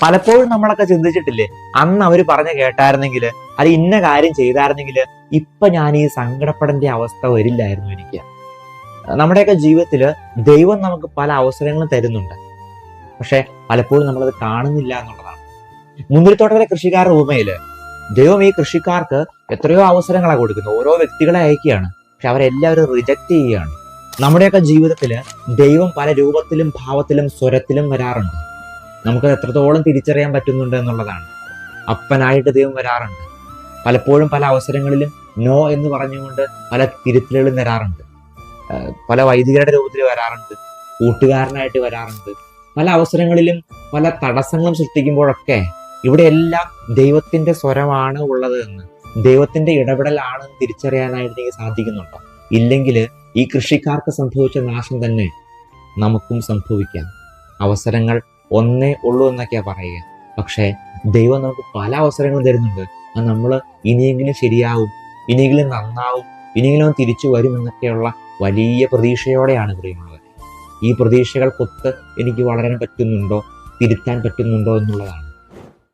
പലപ്പോഴും നമ്മളൊക്കെ ചിന്തിച്ചിട്ടില്ലേ, അന്ന് അവർ പറഞ്ഞ് കേട്ടായിരുന്നെങ്കിൽ, അത് ഇന്ന കാര്യം ചെയ്തായിരുന്നെങ്കിൽ ഇപ്പൊ ഞാൻ ഈ സങ്കടപ്പെടേണ്ട അവസ്ഥ വരില്ലായിരുന്നു എനിക്ക്. നമ്മുടെയൊക്കെ ജീവിതത്തിൽ ദൈവം നമുക്ക് പല അവസരങ്ങളും തരുന്നുണ്ട്. പക്ഷെ പലപ്പോഴും നമ്മളത് കാണുന്നില്ല എന്നുള്ളതാണ്. മുന്തിരിത്തോട്ടത്തിലെ കൃഷിക്കാരുടെ ഉപമയില് ദൈവം ഈ കൃഷിക്കാർക്ക് എത്രയോ അവസരങ്ങളാണ് കൊടുക്കുന്നത്, ഓരോ വ്യക്തികളെ അയക്കുകയാണ്. പക്ഷെ അവരെല്ലാവരും റിജക്റ്റ് ചെയ്യുകയാണ്. നമ്മുടെയൊക്കെ ജീവിതത്തിൽ ദൈവം പല രൂപത്തിലും ഭാവത്തിലും സ്വരത്തിലും വരാറുണ്ട്. നമുക്കത് എത്രത്തോളം തിരിച്ചറിയാൻ പറ്റുന്നുണ്ട് എന്നുള്ളതാണ്. അപ്പനായിട്ട് ദൈവം വരാറുണ്ട്. പലപ്പോഴും പല അവസരങ്ങളിലും നോ എന്ന് പറഞ്ഞുകൊണ്ട് പല തിരുത്തലുകളും തരാറുണ്ട്. പല വൈദികരുടെ രൂപത്തിൽ വരാറുണ്ട്, കൂട്ടുകാരനായിട്ട് വരാറുണ്ട്. പല അവസരങ്ങളിലും പല തടസ്സങ്ങളും സൃഷ്ടിക്കുമ്പോഴൊക്കെ ഇവിടെയെല്ലാം ദൈവത്തിന്റെ സ്വരമാണ് ഉള്ളത് എന്ന്, ദൈവത്തിന്റെ ഇടപെടലാണെന്ന് തിരിച്ചറിയാനായിട്ട് എനിക്ക് സാധിക്കുന്നുണ്ടോ? ഇല്ലെങ്കിൽ ഈ കൃഷിക്കാർക്ക് സംഭവിച്ച നാശം തന്നെ നമുക്കും സംഭവിക്കാം. അവസരങ്ങൾ ഒന്നേ ഉള്ളൂ എന്നൊക്കെയാ പറയുക. പക്ഷേ ദൈവം നമുക്ക് പല അവസരങ്ങളും തരുന്നുണ്ട്. അത് നമ്മൾ ഇനിയെങ്കിലും ശരിയാവും, ഇനിയെങ്കിലും നന്നാവും, ഇനിയെങ്കിലും തിരിച്ചു വരും എന്നൊക്കെയുള്ള വലിയ പ്രതീക്ഷയോടെയാണ് ഇവിടെയുള്ളത്. ഈ പ്രതീക്ഷകൾക്കൊത്ത് എനിക്ക് വളരാൻ പറ്റുന്നുണ്ടോ, തിരുത്താൻ പറ്റുന്നുണ്ടോ എന്നുള്ളതാണ്.